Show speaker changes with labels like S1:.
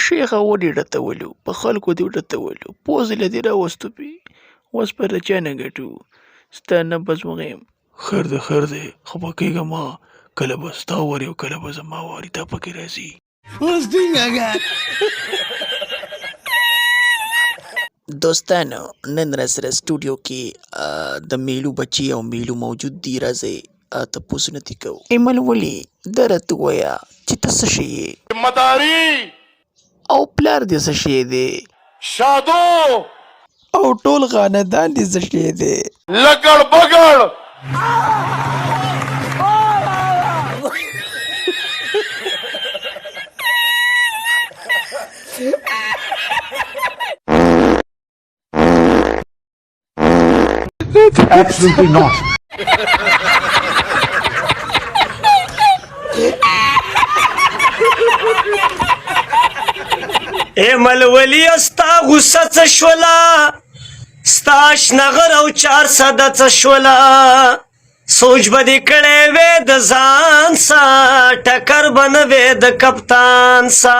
S1: شیخه ولې ډتولو په خلکو دې وډتولو پوځ له دې راوستو پې اوس پر د چا نه ګټو ستا نبض وغیم خیر دی خفه کېږه مه کله به ستا واري او کله به زما واري تا پکې راځي دوستانو نن راسره سټوډیو کې د میلو بچي او میلو موجود دي راځئ تپوسونه دې کوو ایمل ولې ده راته ووایه چې ته څه شی یې
S2: مداري
S1: او پلار دې څه شی دی
S2: شادو
S1: او ټول خاندان دې څه شی دی
S2: لګړ بګړ
S3: Absolutely not.
S4: ملولی استا غصه څه شوله ستا شنغر او 400 څه شوله سوچ به دې کړی وې د ځان سه ټکر به نه وې د کپتان سه